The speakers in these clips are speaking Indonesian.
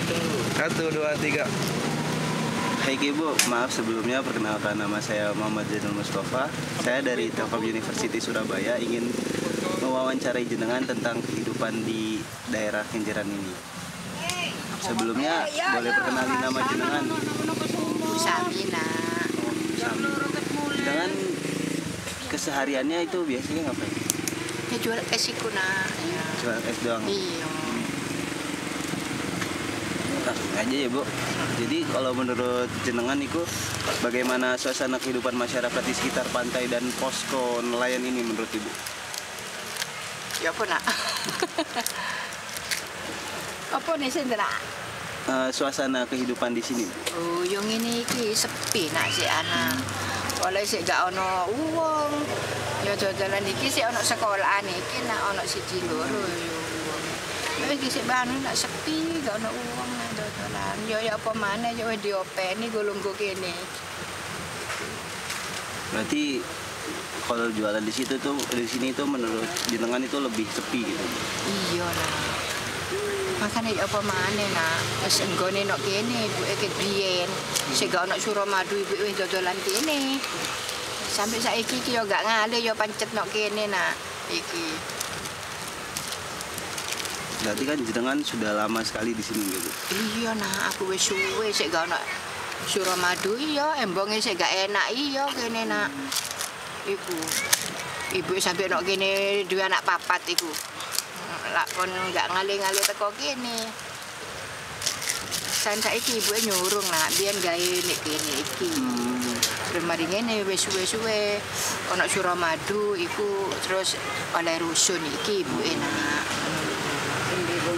tunggu. 1, 2, 3. Hai Ibu, maaf sebelumnya perkenalkan nama saya Muhammad Zainul Mustafa. Saya dari Telkom University Surabaya ingin mewawancarai jenengan tentang kehidupan di daerah Kenjeran ini. Sebelumnya boleh perkenalkan nama jenengan? Bu Samina. Dengan kesehariannya itu biasanya ngapain? Ya jual es iku nak. Ya. Jual es doang? Iya. Langsung aja ya Bu. Jadi kalau menurut jenengan itu bagaimana suasana kehidupan masyarakat di sekitar pantai dan posko nelayan ini menurut Ibu? Ya apa nak? Apa nih sendiri? Suasana kehidupan di sini. Oh, yang ini ki sepi nak si anak. Oleh si gak ono uang. Ya jalan iki si ono sekolahan iki nak ono siji loro yo. Wis iki banu nak sepi gak ono uang nak dodolan. Yo ya apa maneh yo diopeni golonggo kene. Berarti kalau jualan di situ tuh di sini tuh menurut jenengan itu lebih sepi gitu. Iya lah. Makanya ya apa maneh nak. Wis enggone nok kene ibuke ket biyen. Sing gak ono Suramadu ibuke wis dodolan kene. Sampai saiki iki yo gak ngalih yo pancet nok kene nak. Iki. Berarti kan jenengan sudah lama sekali di sini gitu. Iya nak, aku wis suwe sik gak ono Suramadu iya, embonge sik gak enak iya kene nak. Iku. Ibu sampai nok kene duwe anak papat iku. Lak kon gak ngalih-ngalih teko kene. Saiki ibuke nyurung nak, biyen gawe nek kene iki. Mari ngene wis suwe-suwe ana Suramadu iku terus oleh rusun iki ibuke nak.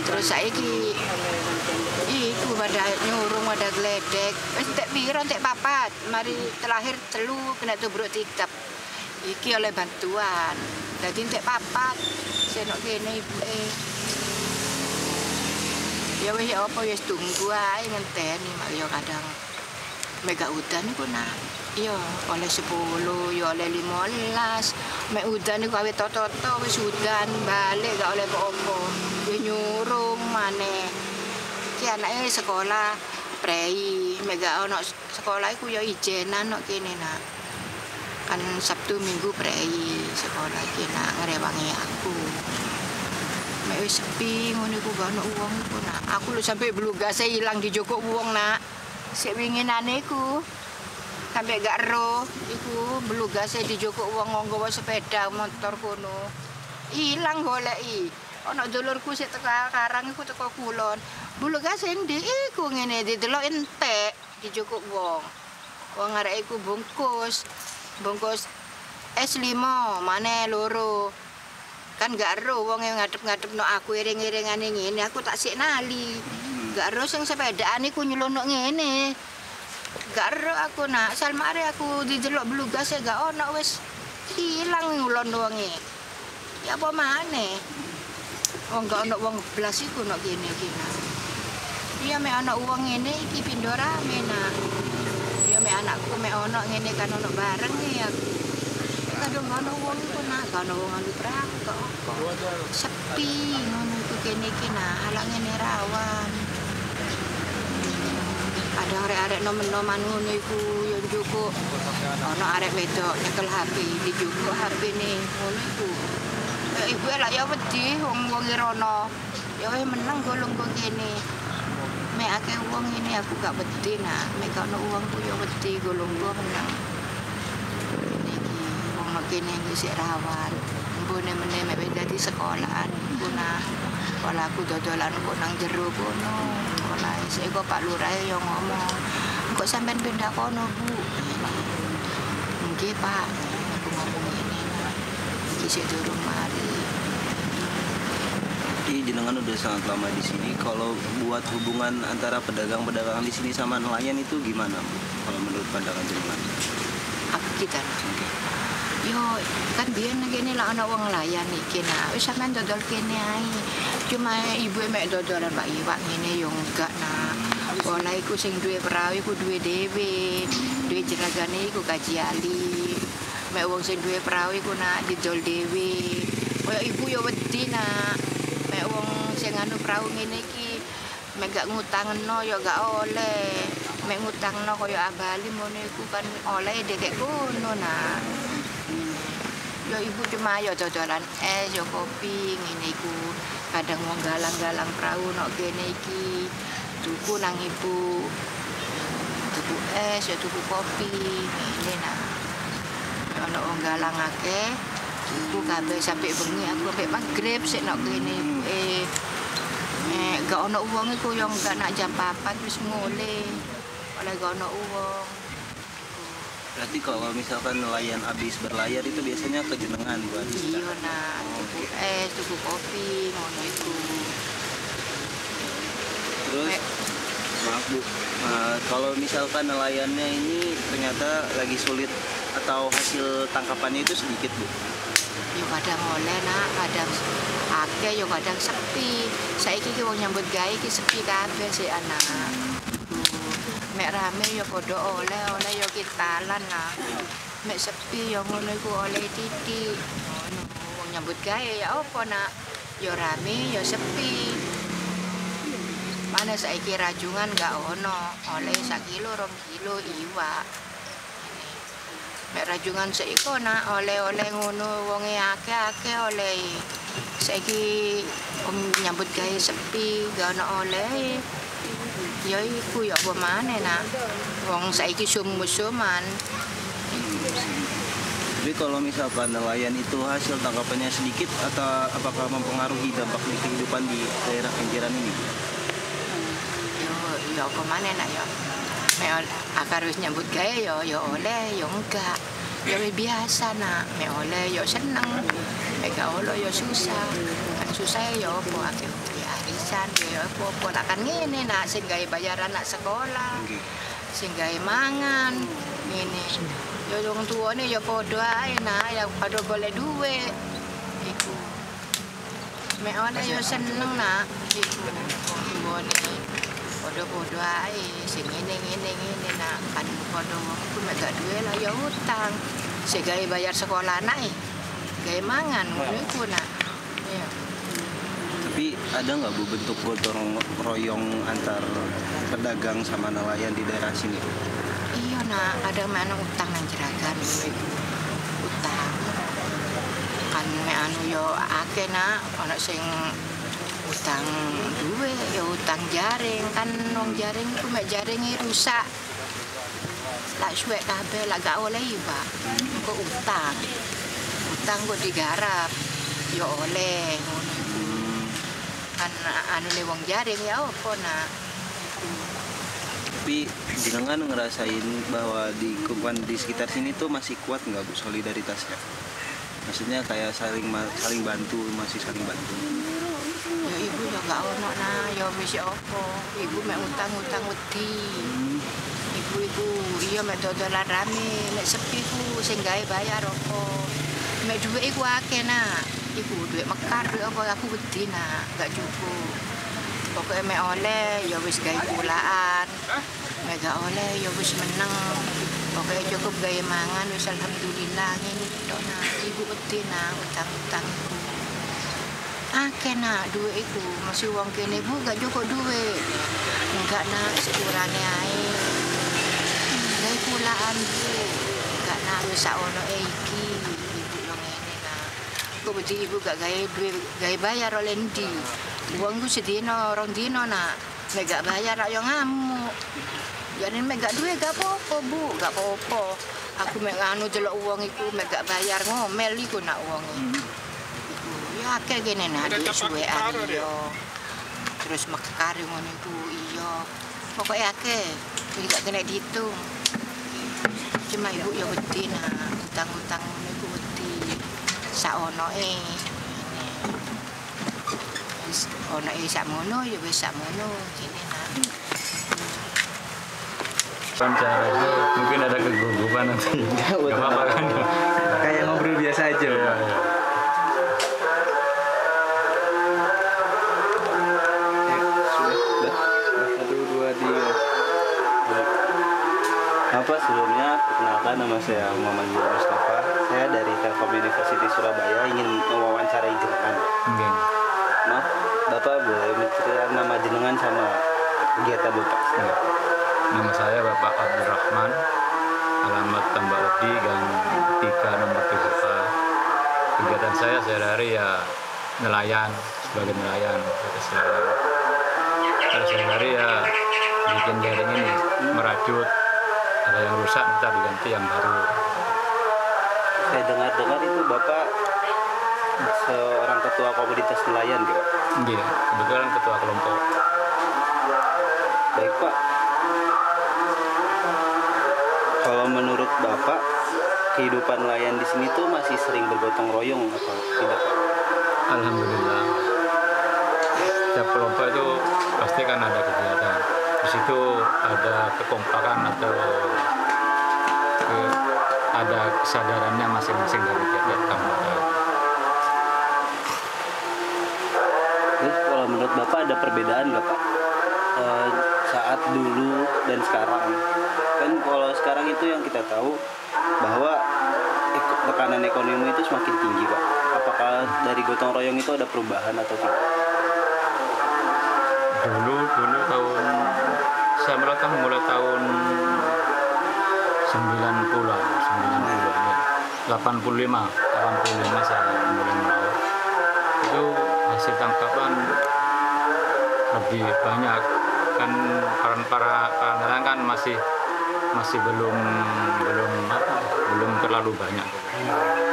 Terus saiki iku pada nyurung pada gledek. Wis entek piro entek papat. Mari terakhir telu kena tubruk tikap. Iki oleh bantuan. Dadi entek papat. Senok kene ibuke. Ya wis apa wis tunggu ae ngenteni mak yo kadang mega udan iku nak. Iya, oleh 10, ya oleh 15. Mek udan iku awet toto wis udan balik gak oleh apa-apa. Ya nyurung maneh. Ki anake sekolah prei, mek gak ono sekolah iku ya ijenan nok kene nak. Kan Sabtu Minggu prei sekolah iki nak ngrewangi aku. Mek wis sepi ngono iku gak ono wong iku nak. Aku lho sampai blugase ilang di joko wong nak. Sik winginane iku sampai gak ero iku blugase di joko wong nggawa sepeda motor kono. Ilang goleki. Ana dulurku sik teko Karang iku teko Kulon. Blugase ndi iku ngene didelok entek di joko wong. Wong arek iku bungkus S5 maneh loro. Kan gak ero wong ngadep-ngadepno aku iring-iringane ngene aku tak sik nali. Gak ero sing sepedaan iku nyelonok ngene. Gak ero aku nak, salmare aku didelok blugase gak ono wis ilang ngulon wonge. Ya apa maneh? Wong gak ono wong blas iku nok kene iki nak. Iya mek ono wong ngene iki pindho rame nak. Ya mek anakku mek ono ngene kan ono bareng ya. Kadang gak ono wong iku nak, gak ono wong anu prakok. Sepi ngono iku kene iki nak, halang ngene rawan. Ada arek-arek nomen-noman ngono iku yo njukuk. Ana arek wedok nyekel HP, dijukuk HP-ne ngono iku. Ya ibu lak ya wedi wong rono. Ya wis meneng golong kene. Mek akeh wong ngene aku gak wedi nak. Mek ono wong ku yo wedi golong meneng. Iki wong kene iki sik rawan. Mbone meneh mek dadi sekolahan kuna. Kalau aku dodolan kok nang jero kono. Lah sik kok Pak Lurah yo ngomong, "Kok sampean pindah kono, Bu?" Nggih, Pak. Aku ngomong ngene. Iki sik durung mari. Jadi jenengan udah sangat lama di sini. Kalau buat hubungan antara pedagang-pedagang di sini sama nelayan itu gimana, Bu? Kalau menurut pandangan jenengan? Apa kita? Yo, kan biyen kene lah ana wong nelayan iki nak. Wis sampean dodol kene ae. Cuma ibu mek dodolan Pak Iwak ngene yo enggak nak. Ola iku sing duwe perahu iku duwe dhewe. Duwe jeragane iku Kaji Ali. Mek wong sing duwe perahu iku nak didol dhewe. Kaya ibu yo wedi nak. Mek wong sing anu perahu ngene iki mek gak ngutangno ya gak oleh. Mek ngutangno kaya abali ngono iku kan oleh dekek kono nah. Ya ibu cuma ya dodolan es, ya kopi ngene iku. Kadang wong galang-galang perahu nok kene iki. Tuku nang ibu. Tuku es, ya tuku kopi ngene nah. Ya ono wong galang akeh. Tuku kabeh sampe bengi aku sampe magrib sik nok kene. Gak ono uang iku yang gak nak jam 4 wis mulai. Oleh gak ono uang. Berarti kalau misalkan nelayan habis berlayar itu biasanya kejenengan buat Iya nah, tuku es, tuku kopi, ngono iku. Terus maaf Bu, kalau misalkan nelayannya ini ternyata lagi sulit atau hasil tangkapannya itu sedikit Bu? Yo kadang oleh nak, kadang akeh, yo kadang sepi. Saiki ki wong nyambut gawe ki sepi kabeh sik anak. Mek rame yo padha oleh yo kitalan lah. Mek sepi yo ngono iku oleh titik. Ngono wong nyambut gawe ya apa nak? Yo rame yo sepi. Mana saiki rajungan gak ono, oleh 1 kilo 2 kilo iwak. Mek rajungan seiko nak oleh-oleh ngono wonge akeh-akeh oleh. Saiki wong nyambut gawe sepi, gak ono oleh. Ya iku ya apa maneh nak. Wong saiki sum-suman. Jadi kalau misalkan nelayan itu hasil tangkapannya sedikit atau apakah mempengaruhi dampak di kehidupan di daerah pinggiran ini? Yo apa maneh nak yo. Mek akar wis nyambut gawe yo oleh yo enggak. Ya wis biasa nak, mek oleh yo seneng. Mek gak oleh yo susah. Kan susah yo apa akeh arisan yo apa lah kan ngene nak sing gawe bayar anak sekolah. Sing gawe mangan ngene. Yo wong tuane yo padha ae nak, ya padha golek duit. Iku. Mek oleh yo seneng nak. Iku wong tuane. Padha-padha ae sing ngene nak kan padha wong ku mek gak duwe lah ya utang. Sing gawe bayar sekolah anak gawe mangan ngono iku nak. Iya. Tapi ada nggak Bu bentuk gotong royong antar pedagang sama nelayan di daerah sini? Iya nak, ada mana utang nang jeragan ngono iku. Utang. Kan mek anu yo akeh nak, ana sing utang duwe ya utang jaring kan wong jaring ku mek jaringe rusak lak suwek kabeh lak gak oleh Pak kok utang kok digarap ya oleh ngono kan anu le wong jaring ya apa nak. Tapi jenengan ngerasain bahwa di lingkungan di sekitar sini tuh masih kuat nggak Bu solidaritasnya? Maksudnya kayak saling bantu, masih saling bantu. Ya ibu ya gak ono nah, ya wis apa. Ibu mek utang wedi. Ibu iya mek dodolan rame, mek sepi ku sing gawe bayar apa. Mek dhuwit iku akeh nak. Iku dhuwit mekar dhuwit apa aku wedi nak, gak cukup. Pokoke mek oleh ya wis gawe pulaan. Mek gak oleh ya wis meneng. Pokoke cukup gawe mangan wis alhamdulillah ngene tok nak. Ibu wedi nak utang-utang iku. Akeh nak duit itu masih uang kene Bu gak cukup duit enggak nak sekurangnya ae gawe pulaan Bu enggak nak wis sak ono iki ibu lo ngene nak kok beti ibu gak gawe duit gawe bayar oleh ndi uang ku sedino 2 dino nak mek gak bayar yo ngamuk jadi mek gak duit gak apa-apa Bu gak apa-apa aku mek anu delok uang iku mek gak bayar ngomel iku nak uange ya akeh gini nah duit suwean iyo terus mekar ngono iku iya pokoknya akeh jadi gak kena dihitung cuma ibu ya wedi nah utang-utang ngono iku wedi sak onoe wis onoe sak mono ya wis sak mono gini nah Caranya mungkin ada kegugupan nanti nggak apa-apa kan Kayak ngobrol biasa aja. ya. Apa sebelumnya perkenalkan nama saya Muhammad Mustafa. Saya dari Telkom University Surabaya ingin mewawancarai jenengan. Mungkin. Maaf, Bapak boleh menceritakan nama jenengan sama kegiatan Bapak? Nama saya Bapak Abdurrahman, alamat Tambak Odi, Gang 3 nomor 3A. Kegiatan saya sehari-hari ya nelayan, sebagai nelayan. Kalau sehari-hari ya bikin jaring ini, merajut, ada yang rusak minta diganti yang baru. Saya dengar-dengar itu Bapak seorang ketua komunitas nelayan gitu. Iya, kebetulan ketua kelompok. Baik Pak, kalau menurut Bapak kehidupan nelayan di sini tuh masih sering bergotong royong atau tidak Pak? Alhamdulillah. Setiap kelompok itu pasti kan ada kegiatan. Di situ ada kekompakan atau ada kesadarannya masing-masing dari tiap anggota. Terus kalau menurut Bapak ada perbedaan nggak Pak? Saat dulu dan sekarang. Kan kalau sekarang itu yang kita tahu bahwa tekanan ekonomi itu semakin tinggi Pak. Apakah dari gotong royong itu ada perubahan atau tidak? Dulu tahun saya melakukan mulai tahun 90-an, 85 saya mulai melaut. Itu hasil tangkapan lebih banyak kan, para nelayan kan masih belum terlalu banyak.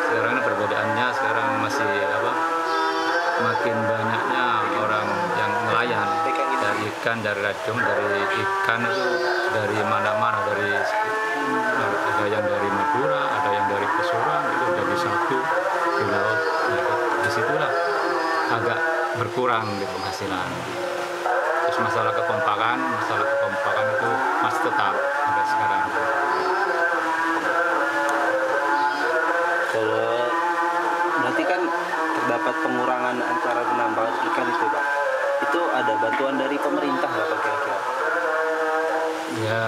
Sekarang ini perbedaannya, sekarang masih makin banyaknya orang yang nelayan dari ikan, dari rajung, dari ikan itu dari mana-mana, ada yang dari Madura, ada yang dari Pesurang, itu jadi satu di laut. Nah, disitulah agak berkurang gitu penghasilan. Terus masalah kekompakan itu masih tetap sampai sekarang. Kalau berarti kan terdapat pengurangan antara penambahan ikan itu Pak. Itu ada bantuan dari pemerintah nggak Pak kira-kira? Ya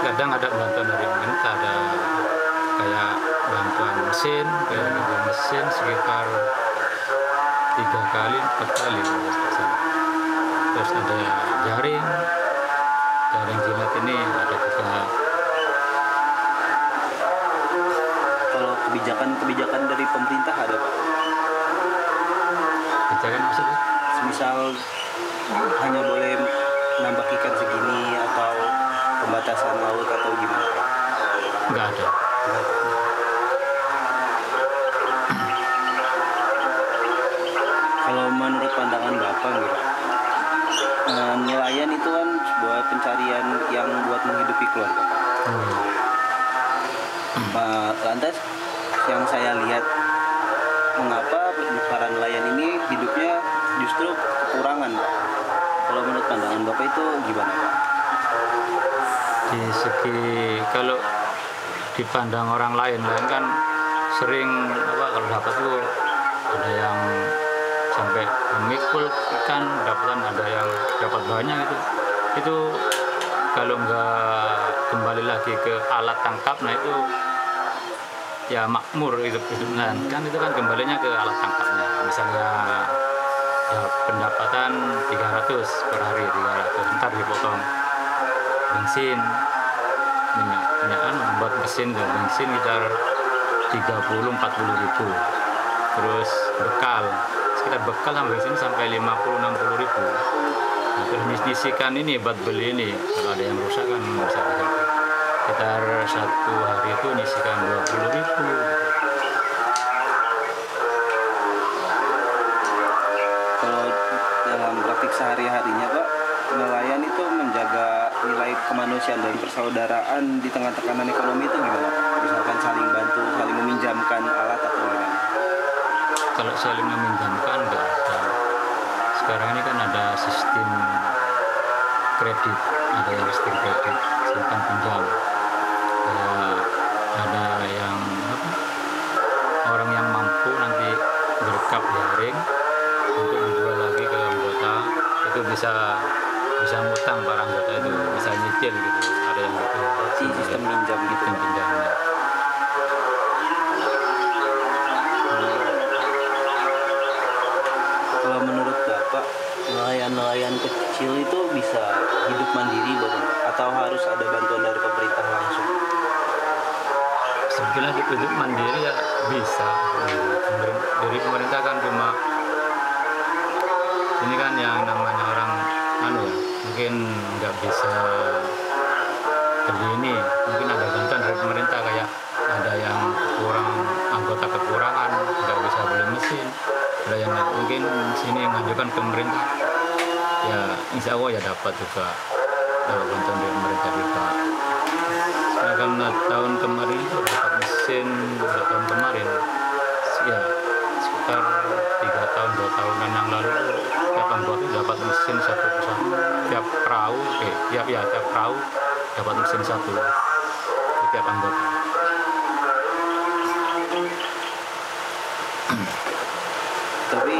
kadang ada bantuan dari pemerintah, ada kayak bantuan mesin sekitar 3 kali 4 kali. Terus ada jaring jimat ini ada juga. Kalau kebijakan dari pemerintah ada Pak? Kebijakan maksudnya? Misal hanya boleh nambah ikan segini atau pembatasan laut atau gimana Pak? Nggak ada. Kalau menurut pandangan Bapak gitu, nelayan itu kan sebuah pencarian yang buat menghidupi keluarga Pak. Lantas yang saya lihat, mengapa para nelayan ini hidupnya justru kekurangan Pak? Kalau menurut pandangan Bapak itu gimana Pak? Di segi kalau dipandang orang lain kan sering kalau dapat tuh ada yang sampai memikul ikan, dapatan ada yang dapat banyak itu kalau nggak kembali lagi ke alat tangkap, nah itu ya makmur itu kan itu kan kembalinya ke alat tangkapnya. Misalnya ya pendapatan 300 per hari, 300 ntar dipotong bensin, minyak buat mesin dan bensin sekitar 30-40 ribu, terus bekal sama bensin sampai 50-60 ribu. Nah, terus nyisikan ini buat beli ini, kalau ada yang rusak kan bisa diganti. Sekitar 1 hari itu nyisikan 20 ribu. Kalau dalam praktik sehari-harinya Pak, nelayan itu menjaga nilai kemanusiaan dan persaudaraan di tengah tekanan ekonomi itu gimana? Misalkan saling bantu, saling meminjamkan alat atau gimana? Kalau saling meminjamkan nggak ada. Sekarang ini kan ada sistem kredit, silakan pinjam. Ada yang orang yang mampu nanti berkap jaring untuk dijual lagi ke anggota, itu bisa ngutang para anggota itu, bisa nyicil gitu. Ada yang gitu. Sistem pinjam gitu. Pinjamnya. Kalau kecil itu bisa hidup mandiri Bapak? Atau harus ada bantuan dari pemerintah langsung? Sebetulnya hidup mandiri ya bisa. Dari pemerintah kan cuma ini kan yang namanya orang mungkin nggak bisa beli ini, mungkin ada bantuan dari pemerintah kayak ada yang kurang anggota kekurangan nggak bisa beli mesin, ada yang mungkin sini mengajukan ke pemerintah ya insya Allah ya dapat juga bantuan dari pemerintah juga. Karena tahun kemarin itu dapat mesin tahun kemarin ya sekitar 3 tahun 2 tahunan yang lalu tiap anggota itu dapat mesin satu persatu, tiap perahu tiap perahu dapat mesin satu di tiap anggota. Tapi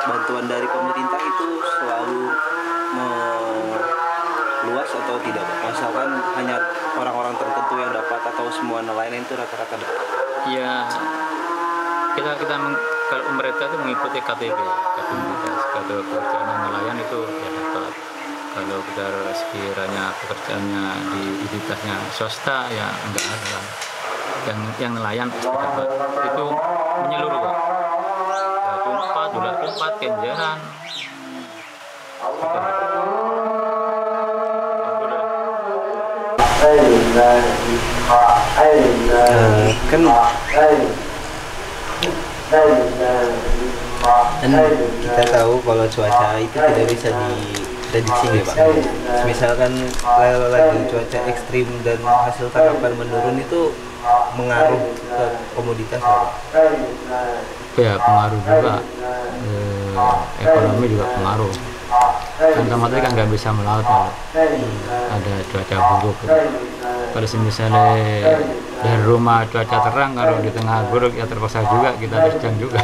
bantuan dari pemerintah itu selalu meluas atau tidak? Misalkan hanya orang-orang tertentu yang dapat atau semua nelayan itu rata-rata dapat? Ya kita kalau pemerintah itu mengikuti KTP kalau pekerjaan nelayan itu ya dapat. Kalau kita sekiranya pekerjaannya di identitasnya swasta ya enggak ada. Yang nelayan dapat itu menyeluruh Pak. Ya, tumpat, kenjeran. Kan kita tahu kalau cuaca itu tidak bisa diprediksi ya Pak. Misalkan lagi cuaca ekstrim dan hasil tangkapan menurun itu mengaruh ke komoditas ya Pak? Ya pengaruh juga, ekonomi juga pengaruh. Kan otomatis kan nggak bisa melaut kalau ada cuaca buruk. Kalau misalnya dari rumah cuaca terang, kalau di tengah buruk ya terpaksa juga kita terjang juga.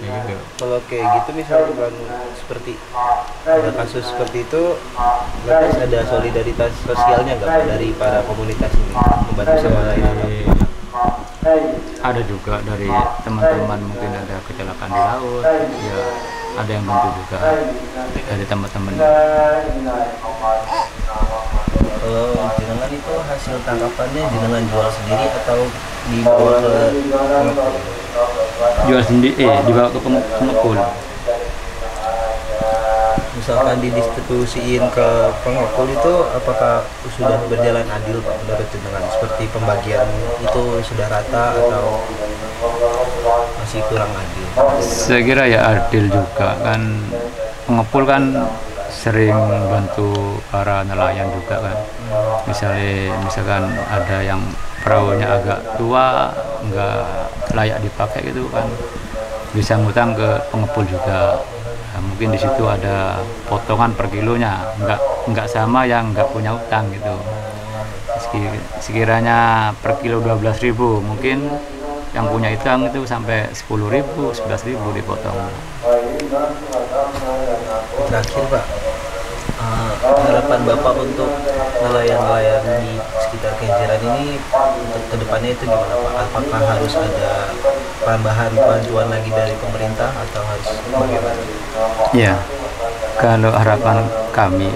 Ya gitu. Kalau kayak gitu misalkan seperti ada kasus seperti itu, lantas ada solidaritas sosialnya nggak Pak, dari para komunitas ini membantu sama lain? Ada juga dari teman-teman, mungkin ada kecelakaan di laut ya ada yang bantu juga dari teman-teman. Kalau jenengan itu hasil tangkapannya jenengan jual sendiri atau dibawa ke pengepul? Jual sendiri, dibawa ke pengepul. Misalkan didistribusiin ke pengepul itu apakah sudah berjalan adil Pak menurut jenengan? Seperti pembagian itu sudah rata atau masih kurang adil? Saya kira ya adil juga kan, pengepul kan sering bantu para nelayan juga kan. Misalkan ada yang perahunya agak tua nggak layak dipakai gitu kan, bisa ngutang ke pengepul juga. Nah, mungkin di situ ada potongan per kilonya, nggak sama yang nggak punya utang gitu. Sekiranya per kilo 12.000, mungkin yang punya utang itu sampai 10.000, 11.000 dipotong. Terakhir Pak, harapan Bapak untuk nelayan-nelayan di sekitar Kenjeran ini untuk kedepannya itu gimana Pak? Apakah harus ada tambahan bantuan lagi dari pemerintah atau harus bagaimana? Ya, kalau harapan kami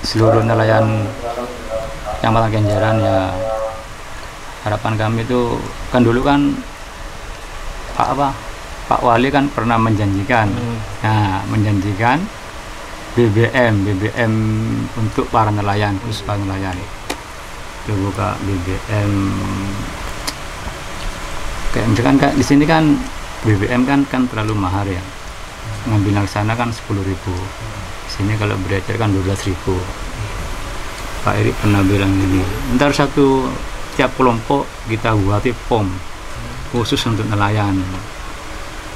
seluruh nelayan Kecamatan Kenjeran ya, harapan kami itu kan dulu kan Pak Wali kan pernah menjanjikan, menjanjikan BBM untuk para nelayan, khusus para nelayan. Itu buka BBM kayak misalkan di sini kan BBM kan terlalu mahal ya. Ngambil yang sana kan 10.000. Sini kalau beredar kan 12.000. Pak Erik pernah bilang ini, ntar tiap kelompok kita buati pom khusus untuk nelayan.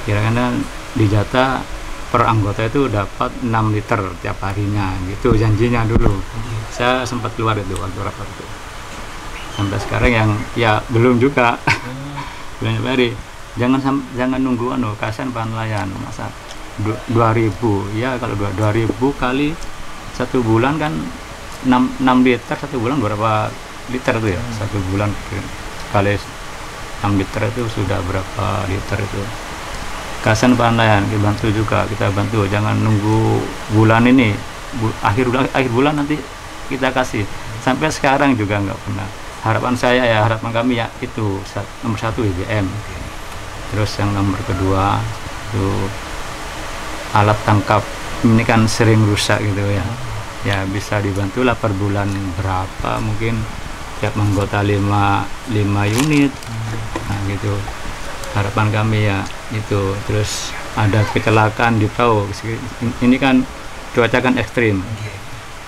Kira-kira dijata per anggota itu dapat 6 liter tiap harinya gitu janjinya dulu. Saya sempat keluar itu waktu rapat itu. Sampai sekarang yang ya belum juga. Banyak hari. Jangan nunggu kasihan para nelayan. Masa 2.000 ya, kalau 2.000 kali 1 bulan kan 6 liter 1 bulan berapa liter itu ya? 1 bulan kali 6 liter itu sudah berapa liter itu? kasihan para nelayan, kita bantu juga, kita bantu, jangan nunggu bulan ini, akhir bulan nanti kita kasih. Sampai sekarang juga nggak pernah. Harapan saya ya, harapan kami ya itu nomor 1 IBM. Terus yang nomor kedua itu alat tangkap ini kan sering rusak gitu ya. Ya bisa dibantu lah per bulan berapa, mungkin tiap anggota 5 unit. Nah gitu. Harapan kami ya itu. Terus ada kecelakaan di perahu. Ini kan cuaca kan ekstrim.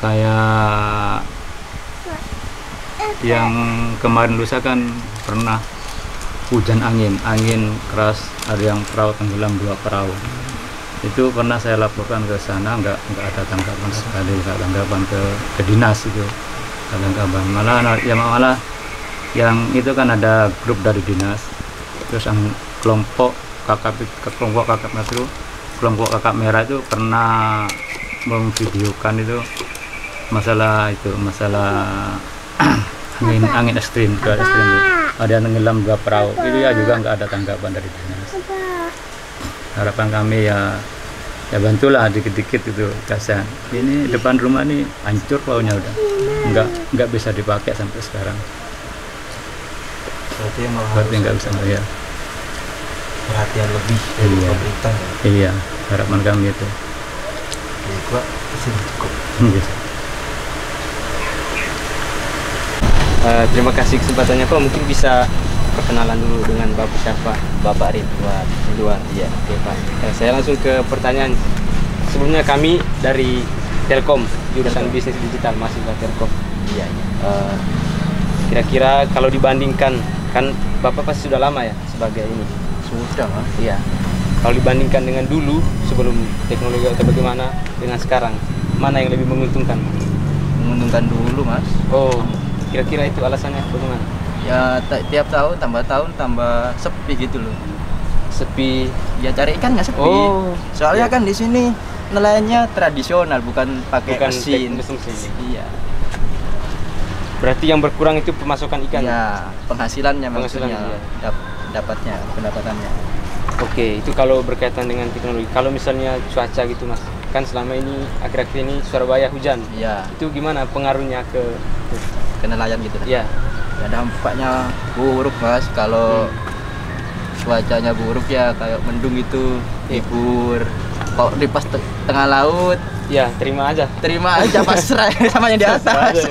Kayak yang kemarin lusa kan pernah hujan angin keras, ada yang perahu tenggelam 2 perahu. Itu pernah saya laporkan ke sana, nggak ada tanggapan sekali, nggak tanggapan ke dinas itu, nggak tanggapan. Malah yang itu kan ada grup dari dinas, terus yang kelompok kakap merah itu pernah memvideokan itu masalah angin ekstrim itu. Ada yang tenggelam 2 perahu itu ya, juga nggak ada tanggapan dari dinas. Harapan kami ya bantulah dikit-dikit itu, kasihan. Ini depan rumah nih hancur perahunya, udah nggak bisa dipakai sampai sekarang. Berarti nggak bisa ya. Perhatian lebih dari pemerintah. Iya, harapan kami itu. Ya, gua cukup. Terima kasih kesempatannya Pak. Mungkin bisa perkenalan dulu dengan Bapak siapa? Bapak Ridwan. Iya, oke Pak. Saya langsung ke pertanyaan. Sebelumnya kami dari Telkom, jurusan bisnis digital, mahasiswa Telkom. Iya. Kira-kira kalau dibandingkan, kan Bapak pasti sudah lama ya sebagai ini. Sudah, Mas. Iya. Kalau dibandingkan dengan dulu sebelum teknologi atau bagaimana dengan sekarang, mana yang lebih menguntungkan? Menguntungkan dulu, Mas. Oh, kira-kira itu alasannya bagaimana? Ya tiap tahun tambah sepi gitu loh. Sepi. Ya cari ikan nggak sepi. Oh, soalnya iya. kan di sini nelayannya tradisional, bukan pakai mesin. mesin. Iya. Berarti yang berkurang itu pemasukan ikan. Ya, penghasilannya maksudnya. Iya. Dapatnya, pendapatannya. Oke, itu kalau berkaitan dengan teknologi. Kalau misalnya cuaca gitu Mas, kan selama ini akhir-akhir ini Surabaya hujan. Iya. Itu gimana pengaruhnya ke Nelayan gitu. Iya. Ya dampaknya buruk, Mas. Kalau cuacanya buruk ya kayak mendung itu libur. Kok di pas tengah laut, Ya, terima aja pasrah sama yang di atas.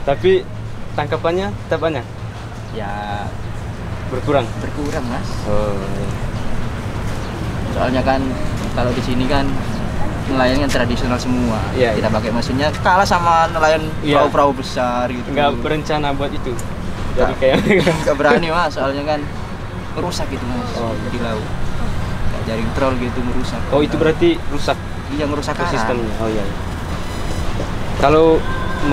Tapi tangkapannya tetap banyak. Ya Berkurang. Mas. Oh. Soalnya kan kalau di sini kan nelayan yang tradisional semua. Iya, Kita pakai mesinnya kalah sama nelayan Iya. perahu-perahu besar gitu. Nggak berencana buat itu. Jadi kayak nggak berani, Mas. Soalnya kan merusak gitu, Mas. Oh. Di laut. Kayak jaring troll gitu merusak. Oh, itu berarti rusak Iya, merusak karang. sistemnya. Oh iya. Kalau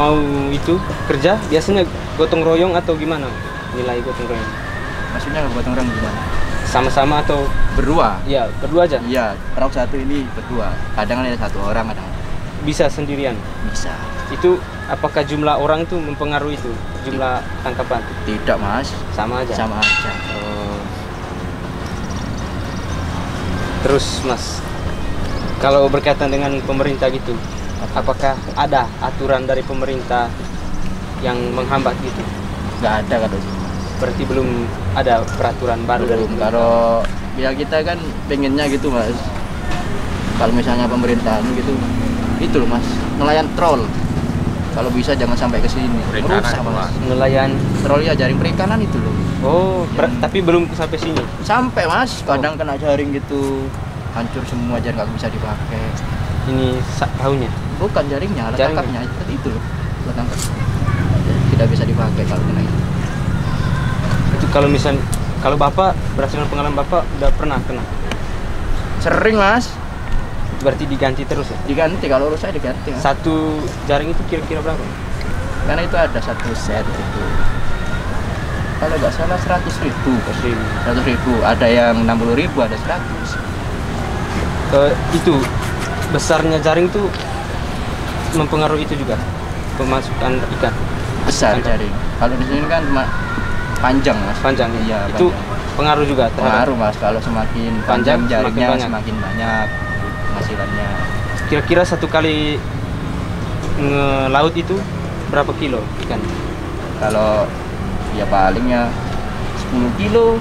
mau itu kerja biasanya gotong royong atau gimana? Nilai gotong royong. Maksudnya gotong royong gimana? Sama-sama atau Berdua. ya berdua aja? Iya, perahu satu ini berdua. Kadang ada 1 orang, kadang Bisa sendirian. bisa. Itu apakah jumlah orang itu mempengaruhi itu jumlah tangkapan? Tidak, Mas. Sama aja. Sama aja. Oh. Terus Mas, kalau berkaitan dengan pemerintah gitu, apakah ada aturan dari pemerintah yang menghambat gitu? Nggak ada kalau sini. Berarti belum ada peraturan baru dari Belum. pemerintah. Kalau ya kita kan pengennya gitu, Mas. Kalau misalnya pemerintahan gitu, itu loh, Mas. Nelayan troll. Kalau bisa jangan sampai ke sini. Merusak, Mas. Nelayan. Troll ya, jaring perikanan itu loh. Oh, tapi belum sampai sini. Sampai, Mas. Kadang kena jaring gitu. Hancur semua, jaring nggak bisa dipakai. Ini perahunya. Bukan jaringnya, alat Jaringnya. tangkapnya seperti itu loh. Alat tangkap. Tidak bisa dipakai kalau kena itu. Itu kalau Bapak berdasarkan pengalaman Bapak udah pernah kena. Sering, Mas. Berarti diganti terus ya? Diganti, kalau urus saya diganti, Mas. Satu jaring itu kira-kira berapa? Karena itu ada 1 set itu. Kalau nggak salah 100.000. 100.000. Ada yang 60.000, ada 100. Itu besarnya jaring itu mempengaruhi itu juga pemasukan ikan. Besar Panjang. jaring. Kalau di sini kan cuma panjang, Mas. Panjang. Iya, Itu panjang. pengaruh juga terhadap Pengaruh mas, kalau semakin Panjang, panjang jaringnya semakin banyak. semakin banyak penghasilannya. kira-kira satu kali ngelaut itu berapa kilo ikan? Kalau ya palingnya 10 kilo,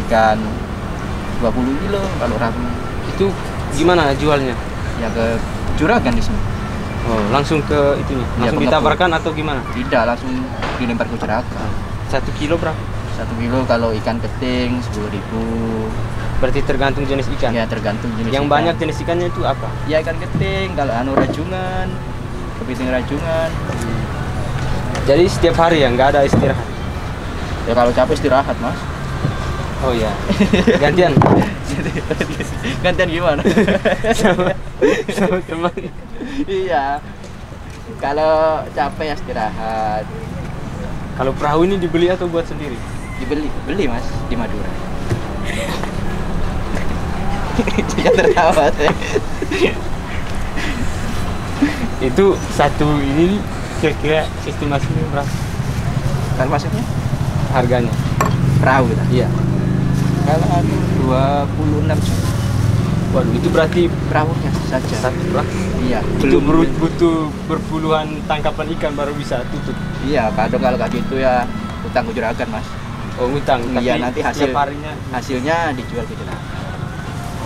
ikan 20 kilo kalau rame. Itu gimana jualnya? Ya ke juragan di sini. Oh, langsung ke itunya, Iya, langsung ke ditabarkan atau gimana? Tidak, langsung dilempar ke juragan. 1 kilo berapa? 1 kilo kalau ikan keting 10.000. Berarti tergantung jenis ikan. Ya tergantung jenis Yang ikan. banyak jenis ikannya itu apa? Ya ikan keting, kalau anu rajungan, kepiting rajungan. Jadi setiap hari ya, nggak ada istirahat. Ya kalau capek istirahat mas. Oh iya. Gantian Gantian gimana? sama teman. Iya. Kalau capek ya istirahat. Kalau perahu ini dibeli atau buat sendiri? Beli mas di Madura. Jangan tertawa saya. Itu satu ini kira-kira estimasinya berapa Kan maksudnya harganya? perahu kita. Iya. Kalau anu 26 juta Waduh, itu berarti perahunya saja. satu lah. Iya. Itu butuh berpuluhan tangkapan ikan baru bisa tutup. Iya, kadang kalau kayak gitu ya utang ke juragan mas. Oh, utang. Iya, Tapi nanti hasil setiap harinya. hasilnya dijual ke juragan.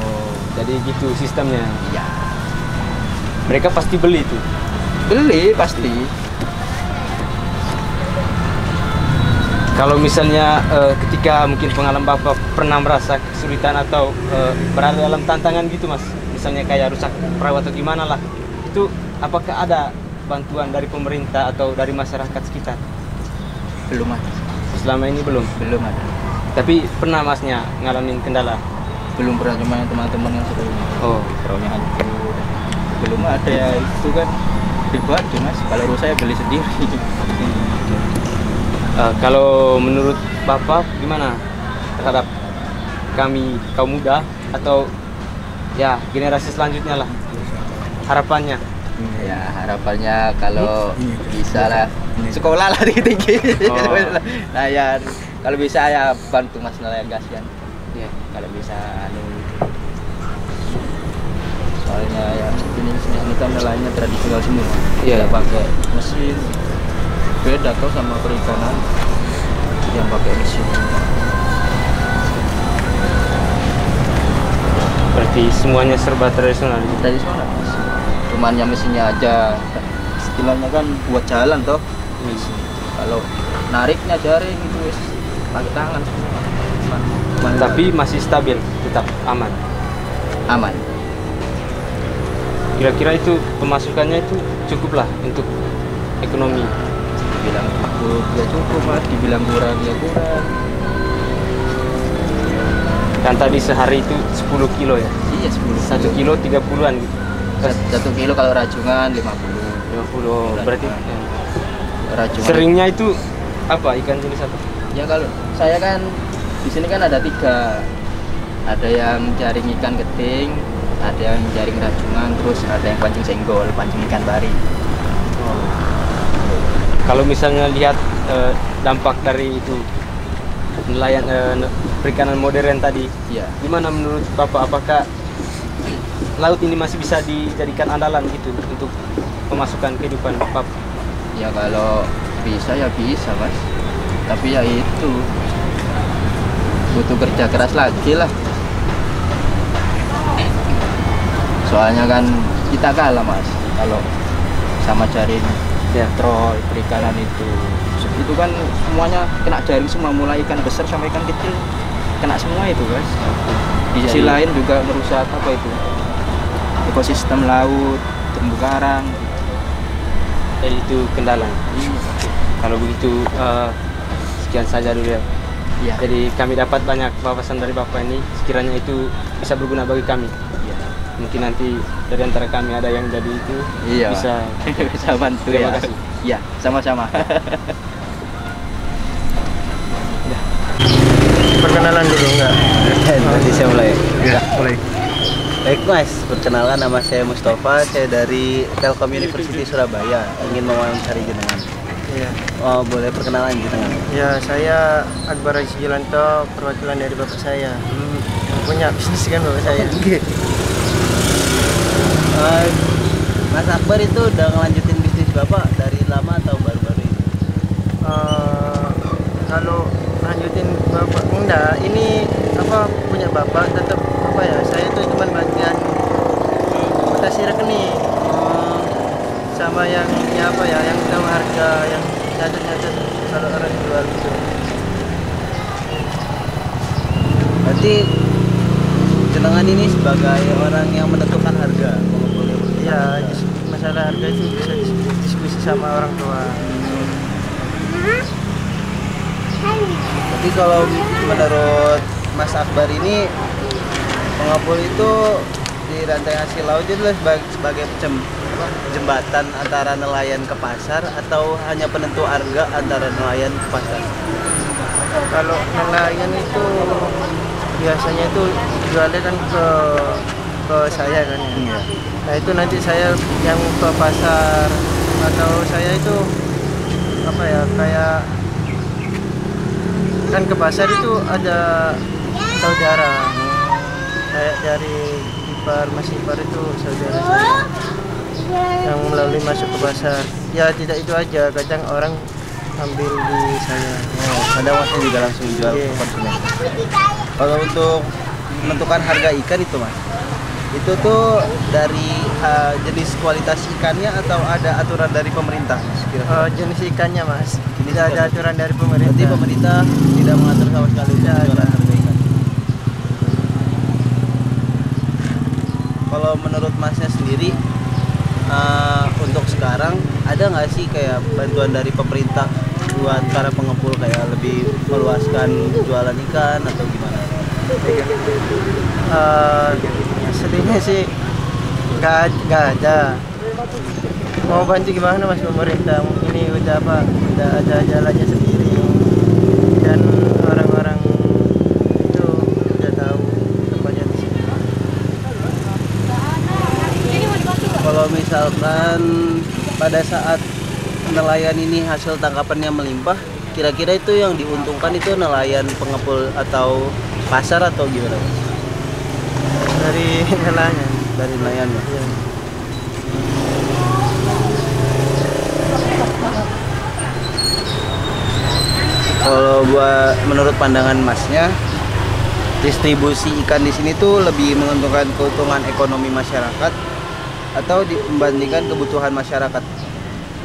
Oh, jadi gitu sistemnya. Iya. Mereka pasti beli itu. Beli pasti. Kalau misalnya ketika mungkin pengalaman Bapak pernah merasa kesulitan atau berada dalam tantangan gitu mas, misalnya kayak rusak perahu atau gimana lah, itu apakah ada bantuan dari pemerintah atau dari masyarakat sekitar? Belum ada. Selama ini belum. Belum ada. Tapi pernah masnya ngalamin kendala? Belum pernah, cuma yang teman-teman yang sudah Oh, perahunya hancur. Belum ada ya, itu kan pribadi mas. Kalau rusak ya beli sendiri. kalau menurut Bapak gimana terhadap kami kaum muda atau ya generasi selanjutnya lah, harapannya? Ya harapannya kalau bisa lah sekolah lah tinggi. Oh. Nah ya kalau bisa ya bantu mas nelayan kasihan. Ya. Kalau bisa anu, soalnya ya ini kan nelayannya tradisional semua. Iya. Tidak pakai mesin. Beda kok sama perikanan yang pakai mesin. Berarti semuanya serba tradisional. Tradisional mas. Cuman yang mesinnya aja istilahnya kan buat jalan toh. Kalau nariknya jaring itu wis pakai tangan semua. Tapi masih stabil, tetap aman. Aman. Kira-kira itu pemasukannya itu cukup lah untuk ekonomi. Dibilang cukup ya cukup mas, dibilang kurang ya kurang. Kan tadi sehari itu 10 kilo ya. Iya 10 1 kilo 30-an gitu. 1 kilo kalau rajungan 50. 50 berarti. Ya. Rajungan. Seringnya itu apa ikan jenis apa? Ya kalau saya kan di sini kan ada 3. Ada yang jaring ikan keting, ada yang jaring rajungan, terus ada yang pancing senggol, pancing ikan bari. Kalau misalnya lihat dampak dari itu nelayan perikanan modern tadi, Iya. gimana menurut Bapak? Apakah laut ini masih bisa dijadikan andalan gitu untuk pemasukan kehidupan Bapak? Ya kalau bisa ya bisa mas, tapi ya itu butuh kerja keras lagi lah. Soalnya kan kita kalah mas kalau sama jaring Ya. troll perikanan itu kan semuanya kena jaring semua, mulai ikan besar sampai ikan kecil kena semua itu guys. Di sisi Jadi- lain juga merusak apa itu ekosistem laut, terumbu karang. Jadi itu kendala. Kalau begitu sekian saja dulu ya. Iya. Jadi kami dapat banyak wawasan dari Bapak ini, sekiranya itu bisa berguna bagi kami. Iya. Mungkin nanti dari antara kami ada yang jadi itu Iya. bisa. Bisa bantu Terima ya. kasih. Iya, sama-sama. Perkenalan dulu enggak? Nanti saya mulai. Ya, mulai. Baik mas, perkenalkan nama saya Mustafa, saya dari Telkom University Surabaya, ingin mewawancari jenengan. Iya. Oh, boleh perkenalan jenengan? Ya, saya Akbar Haji Julanto, perwakilan dari bapak saya. Yang punya bisnis kan bapak saya. Mas Akbar itu udah ngelanjutin bisnis bapak dari lama atau baru-baru ini? Kalau lanjutin bapak enggak, ini apa punya bapak tetap apa ya? Saya tuh cuma bagian mutasi rekening. Sama yang ya apa ya, yang tahu harga, yang nyatet kalau orang jual gitu. Berarti jenengan ini sebagai orang yang menentukan harga pengepulnya? Ya, masalah harga itu bisa diskusi sama orang tua. Tapi kalau menurut Mas Akbar ini, pengepul itu di rantai hasil laut itu sebagai jembatan antara nelayan ke pasar atau hanya penentu harga antara nelayan ke pasar? Kalau nelayan itu biasanya itu jualnya kan ke saya kan ya. Iya. Nah itu nanti saya yang ke pasar, atau saya itu apa ya, kayak kan ke pasar itu ada saudara, kayak dari Mas Ipar itu saudara saya yang melalui masuk ke pasar. Ya tidak itu aja, kadang orang ambil di saya. Oh, kadang masnya juga langsung jual Iya. ke konsumen. Kalau untuk menentukan harga ikan itu mas, itu tuh dari jenis kualitas ikannya atau ada aturan dari pemerintah mas? Kira-kira? Jenis ikannya mas, Jenis tidak ada ikannya. aturan dari pemerintah. Berarti pemerintah tidak mengatur sama sekali untuk Tidak penjualan ada. harga ikan. Kalau menurut masnya sendiri, untuk sekarang ada nggak sih kayak bantuan dari pemerintah buat para pengepul, kayak lebih meluaskan jualan ikan atau gimana? Sedihnya sih nggak ada. Mau bantu gimana mas pemerintah? Ini udah apa? Udah ada jalannya sendiri, dan orang-orang itu udah tahu tempatnya di sini. Kalau misalkan pada saat nelayan ini hasil tangkapannya melimpah, kira-kira itu yang diuntungkan itu nelayan, pengepul, atau pasar atau gimana? Dari nelayan. Dari nelayan ya? Iya. Kalau buat menurut pandangan masnya, distribusi ikan di sini tuh lebih menguntungkan keuntungan ekonomi masyarakat atau dibandingkan kebutuhan masyarakat?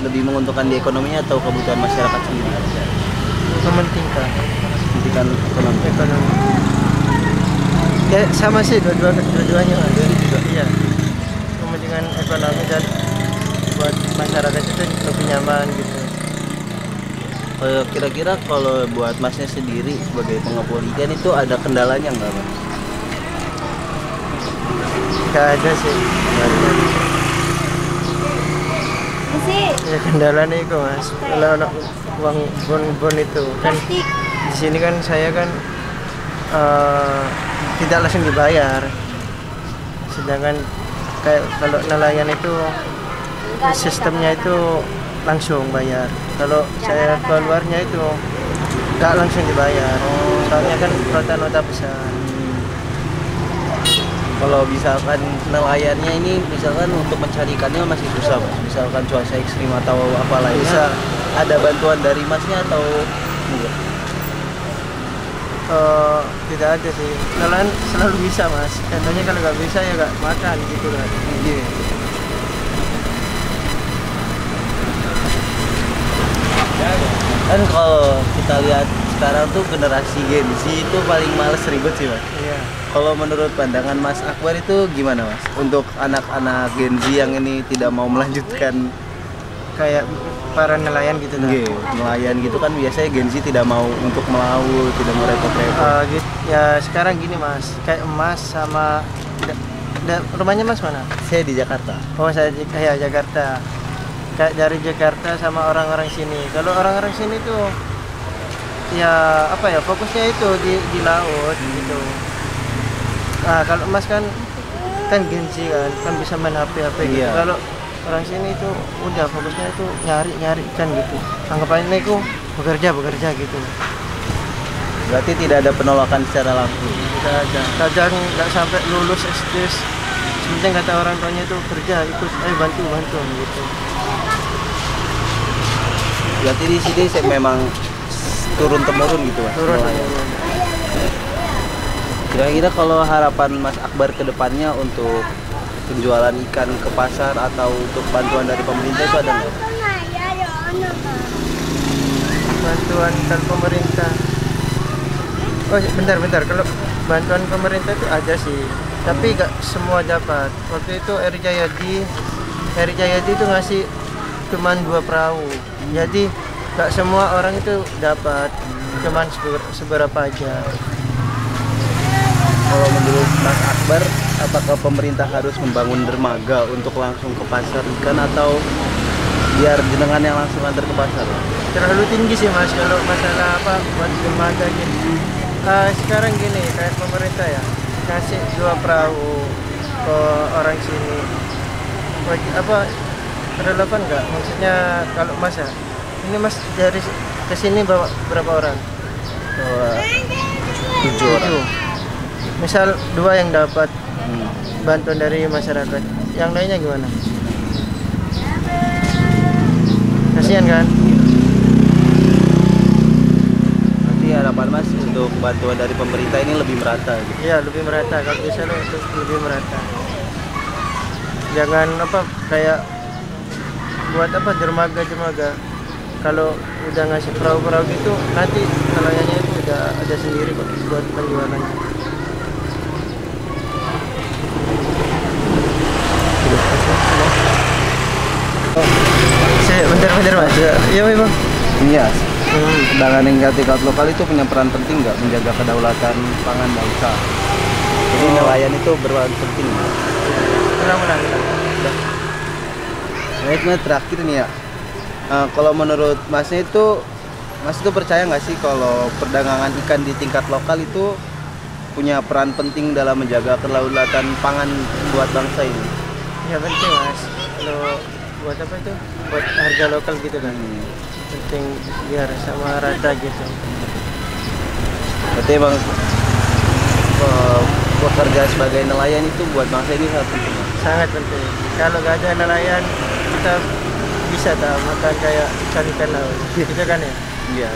Lebih menguntungkan di ekonominya atau kebutuhan masyarakat sendiri? Mementingkan Pendidikan ekonomi. ekonomi. Ya sama sih dua-duanya mas. Iya. Kepentingan ekonomi dan buat masyarakat itu lebih nyaman gitu. Kira-kira kalau buat masnya sendiri sebagai pengepul ikan itu ada kendalanya nggak mas? Nggak ada sih. Ya kendalanya itu mas, kalau uang bon itu kan di sini kan saya kan tidak langsung dibayar, sedangkan kayak kalau nelayan itu sistemnya itu langsung bayar. Kalau saya keluarnya itu nggak langsung dibayar, soalnya kan nota besar. Kalau misalkan nelayannya ini misalkan untuk mencari ikannya masih susah mas, misalkan cuaca ekstrim atau apa lainnya, Bisa. ada bantuan dari masnya atau enggak? Tidak ada sih, nelayan selalu bisa mas, contohnya kalau nggak bisa ya nggak makan gitu kan. Iya. Kan kalau kita lihat sekarang tuh generasi Gen Z itu paling males ribet sih mas. Iya. Kalau menurut pandangan Mas Akbar itu gimana mas? Untuk anak-anak Gen Z yang ini tidak mau melanjutkan Kayak para nelayan gitu kan. nelayan gitu kan, biasanya Gen Z tidak mau untuk melaut, tidak mau repot-repot. Ya sekarang gini mas, kayak Mas sama rumahnya Mas mana? Saya di Jakarta. Oh saya di Jakarta. Kayak dari Jakarta sama orang-orang sini. Kalau orang-orang sini tuh ya apa ya, fokusnya itu di laut gitu. Nah kalau Mas kan Gen Z kan bisa main HP gitu. Iya. Kalau orang sini itu udah fokusnya itu nyari ikan gitu. Anggapannya itu bekerja gitu. Berarti tidak ada penolakan secara langsung. Tidak ada. Kadang nggak sampai lulus SD, sementing kata orang tuanya itu kerja, ikut, ayo bantu gitu. Berarti di sini memang turun temurun gitu Mas. Turun. Kira-kira kalau harapan Mas Akbar ke depannya untuk penjualan ikan ke pasar atau untuk bantuan dari pemerintah itu ada nggak? Bantuan dari pemerintah. Oh bentar, kalau bantuan pemerintah itu ada sih, tapi nggak semua dapat. Waktu itu Eri Jayadi itu ngasih cuman 2 perahu, jadi nggak semua orang itu dapat, cuman seberapa aja. Kalau menurut Mas Akbar, apakah pemerintah harus membangun dermaga untuk langsung ke pasar ikan atau biar jenengan yang langsung antar ke pasar? Terlalu tinggi sih Mas kalau masalah apa buat dermaga gini. Sekarang gini, kayak pemerintah ya kasih 2 perahu ke orang sini. Apa relevan nggak? Maksudnya kalau Mas ya, ini Mas dari ke sini bawa berapa orang? 7 orang. Misal 2 yang dapat bantuan dari masyarakat, yang lainnya gimana? Kasihan kan? Nanti harapan Mas untuk bantuan dari pemerintah ini lebih merata gitu. Iya, lebih merata. Kalau bisa untuk lebih merata. Jangan apa kayak buat apa dermaga. Kalau udah ngasih perahu-perahu gitu, nanti nelayannya itu udah ada sendiri kok buat penjualannya. Bentar Mas. Iya Bang. Iya. Perdagangan yang tingkat lokal itu punya peran penting nggak menjaga kedaulatan pangan bangsa? Jadi nelayan itu berperan penting. Benar. Baik, Mas, terakhir nih ya. Kalau menurut Mas itu percaya nggak sih kalau perdagangan ikan di tingkat lokal itu punya peran penting dalam menjaga kedaulatan pangan buat bangsa ini? Ya penting Mas. Kalau buat apa itu? Buat harga lokal gitu kan. Penting biar sama rata gitu. Berarti emang bekerja sebagai nelayan itu buat bangsa ini sangat penting. Sangat penting. Kalau nggak ada nelayan, kita bisa tak makan kayak ikan laut. Gitu kan ya? Iya.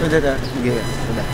Udah tak? Iya, udah.